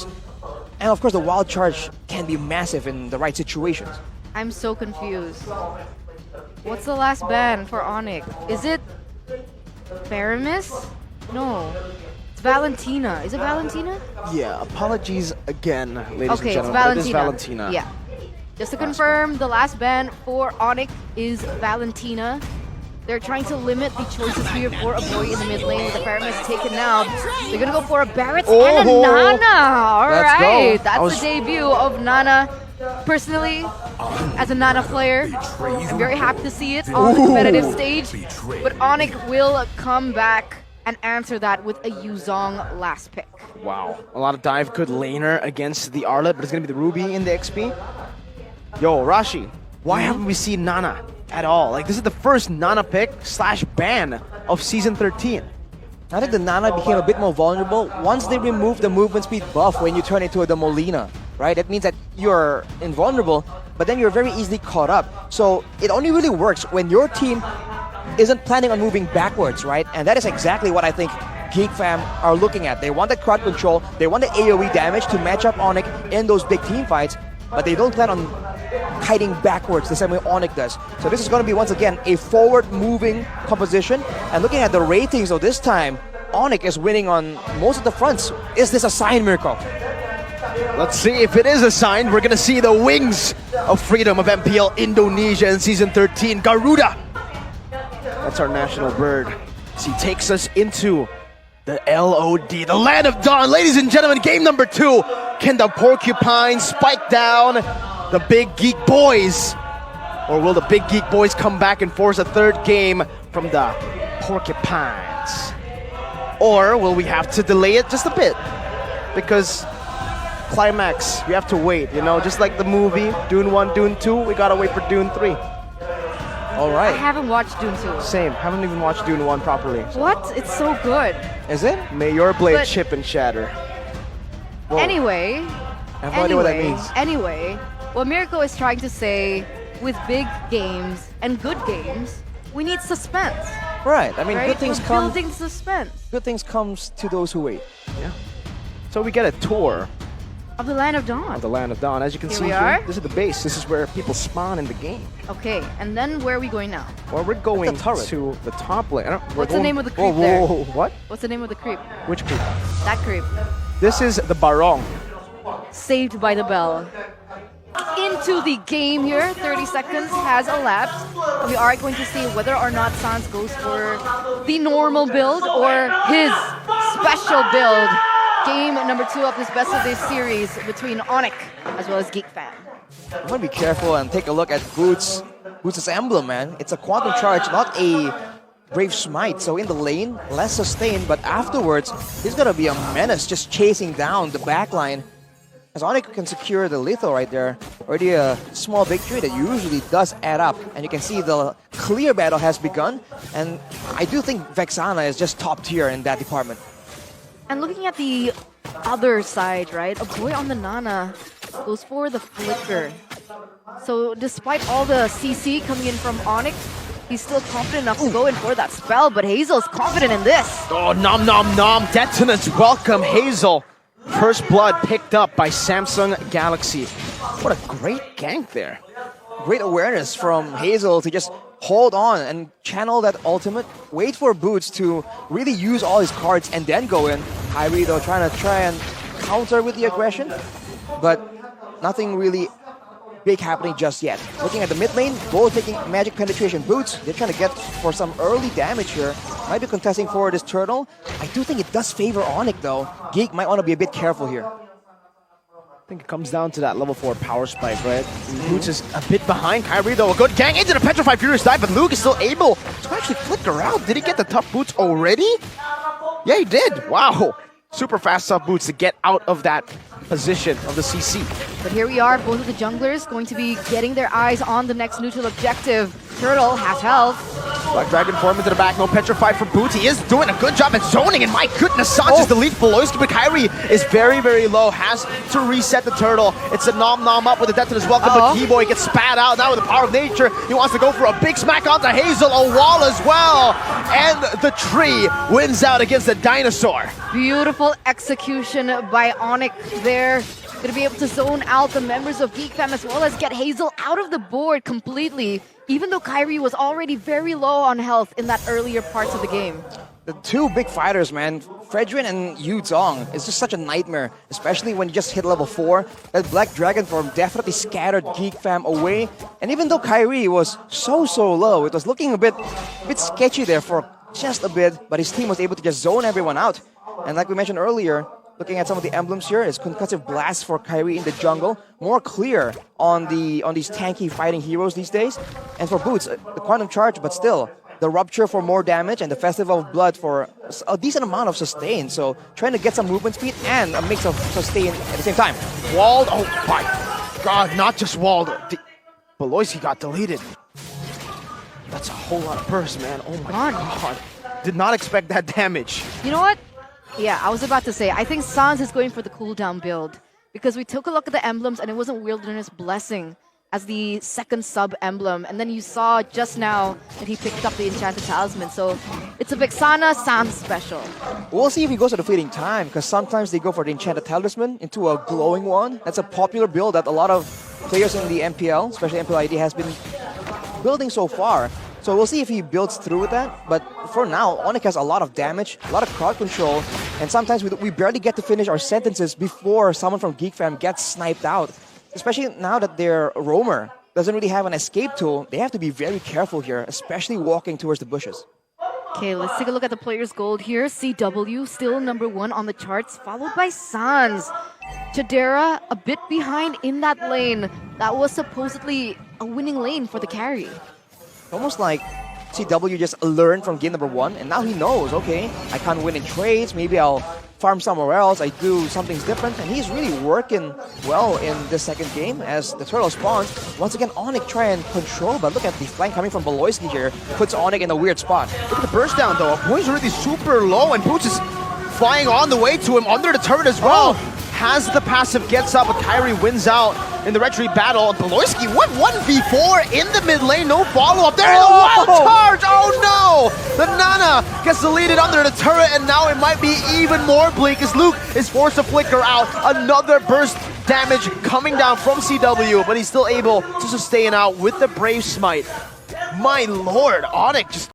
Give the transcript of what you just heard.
players. And of course, the wild charge can be massive in the right situations. I'm so confused. What's the last ban for Onic? Is it Paramis? No. It's Valentina. Is it Valentina? Yeah, apologies again, ladies Okay, and it's gentlemen. It is Valentina. Valentina. Yeah. Just to confirm, the last ban for Onic is Valentina. They're trying to limit the choices here for a boy in the mid lane with the Paramis taken out. They're gonna go for a Barrett and a Nana. Alright, that's the debut of Nana. Personally, as a Nana player, I'm very happy to see it on the competitive stage. But Onic will come back and answer that with a Yuzong last pick. Wow, a lot of dive, good laner against the Arlet, but it's gonna be the Ruby in the XP. Yo, Rashi, why haven't we seen Nana at all? Like, this is the first Nana pick / ban of Season 13. I think the Nana became a bit more vulnerable once they removed the movement speed buff when you turn into the Molina, right? That means that you're invulnerable, but then you're very easily caught up. So it only really works when your team isn't planning on moving backwards, right? And that is exactly what I think Geek Fam are looking at. They want the crowd control, they want the AoE damage to match up Onic in those big team fights, but they don't plan on kiting backwards the same way Onic does. So this is going to be, once again, a forward-moving composition. And looking at the ratings of this time, Onic is winning on most of the fronts. Is this a sign, Mirko? Let's see if it is a sign. We're gonna see the wings of freedom of MPL Indonesia in Season 13. Garuda! That's our national bird. As he takes us into the LOD, the Land of Dawn. Ladies and gentlemen, game number 2. Can the Porcupine spike down the Big Geek Boys? Or will the Big Geek Boys come back and force a third game from the Porcupines? Or will we have to delay it just a bit? Because climax, we have to wait, you know, just like the movie, Dune 1, Dune 2, we gotta wait for Dune 3. All right. I haven't watched Dune 2. Same, haven't even watched Dune 1 properly. So. What? It's so good. Is it? May your blade But- chip and shatter. Whoa. Anyway, I have no idea what that means. Anyway, what Mirko is trying to say, with big games and good games, we need suspense. Right. I mean, Right? good things We're come. building suspense Good things comes to those who wait. Yeah. So we get a tour of the Land of Dawn. of the Land of Dawn. As you can Here see we here, are. this is the base. This is where people spawn in the game. Okay, and then where are we going now? Well, we're going turret. to the top lane. What's the name of the Whoa, creep whoa, there? whoa, what? What's the name of the creep? Which creep? That creep. This is the Barong. Saved by the bell. Into the game here. 30 seconds has elapsed. We are going to see whether or not Sans goes for the normal build or his special build. Game number 2 of this best of this series between Onic as well as Geek Fam. I'm gonna be careful and take a look at Boots. Boots' emblem, man. It's a quantum charge, not a Brave Smite. So in the lane, less sustained, but afterwards, he's gonna be a menace just chasing down the backline. As Onic can secure the lethal right there, already a small victory that usually does add up. And you can see the clear battle has begun. And I do think Vexana is just top tier in that department. And looking at the other side, right? A boy on the Nana goes for the Flicker. So despite all the CC coming in from Onic, he's still confident enough to go in for that spell, but Hazel's confident in this. Oh, nom nom nom. Detonants welcome Hazel. First blood picked up by Samsung Galaxy. What a great gank there. Great awareness from Hazel to just hold on and channel that ultimate. Wait for Boots to really use all his cards and then go in. Kyrie though try and counter with the aggression, but nothing really big happening just yet. Looking at the mid lane, both taking magic penetration boots. They're trying to get for some early damage here. Might be contesting for this turtle. I do think it does favor Onic though. Geek might want to be a bit careful here. I think it comes down to that level 4 power spike, right? Boots is a bit behind Kyrie though. A good gang into the Petrified Furious dive, but Luke is still able to actually flicker out. Did he get the tough boots already? Yeah, he did. Wow. Super fast tough boots to get out of that position of the CC. But here we are, both of the junglers going to be getting their eyes on the next neutral objective. Turtle, half health. Black Dragon form into the back, no Petrify for Boots. He is doing a good job at zoning, and my goodness, Sans is the lead for Loyski, but Kyrie is very, very low, has to reset the Turtle. It's a nom up with the death to his welcome, but Keyboy gets spat out now with the power of nature. He wants to go for a big smack onto Hazel, a wall as well, and the tree wins out against the dinosaur. Beautiful execution by Onic there. Gonna be able to zone out the members of Geek Fam as well as get Hazel out of the board completely, even though Kyrie was already very low on health in that earlier parts of the game. The two big fighters, man, Fredrin and Yu Zong, is just such a nightmare, especially when you just hit level 4. That Black Dragon form definitely scattered Geek Fam away. And even though Kyrie was so low, it was looking a bit sketchy there for just a bit, but his team was able to just zone everyone out. And like we mentioned earlier, looking at some of the emblems here, is Concussive Blast for Kyrie in the jungle. More clear on these tanky fighting heroes these days. And for Boots, the Quantum Charge, but still, the Rupture for more damage and the Festival of Blood for a decent amount of sustain. So trying to get some movement speed and a mix of sustain at the same time. Walled, oh my god, not just walled. Beloisi got deleted. That's a whole lot of burst, man. Oh my god. Did not expect that damage. You know what? Yeah, I was about to say, I think Sans is going for the cooldown build because we took a look at the emblems and it wasn't Wilderness Blessing as the second sub emblem, and then you saw just now that he picked up the Enchanted Talisman, so it's a Vexana Sans special. We'll see if he goes to the Fleeting Time, because sometimes they go for the Enchanted Talisman into a glowing one. That's a popular build that a lot of players in the MPL, especially MPL ID, has been building so far. So we'll see if he builds through with that. But for now, Onic has a lot of damage, a lot of crowd control, and sometimes we barely get to finish our sentences before someone from Geek Fam gets sniped out. Especially now that their roamer doesn't really have an escape tool, they have to be very careful here, especially walking towards the bushes. Okay, let's take a look at the player's gold here. CW still #1 on the charts, followed by Sans. Chadera a bit behind in that lane. That was supposedly a winning lane for the carry. Almost like CW just learned from game #1, and now he knows, okay, I can't win in trades, maybe I'll farm somewhere else, I do something different, and he's really working well in this second game as the turtle spawns. Once again, Onic try and control, but look at the flank coming from Beloyski here, puts Onic in a weird spot. Look at the burst down though, Boy's already super low, and Boots is flying on the way to him under the turret as well. Has the passive, gets up, but Kyrie wins out in the retreat battle. Beloyski, what 1v4 in the mid lane, no follow-up. There is a wild charge! Oh no! The Nana gets deleted under the turret, and now it might be even more bleak as Luke is forced to flicker out. Another burst damage coming down from CW, but he's still able to sustain out with the Brave Smite. My lord, Onic just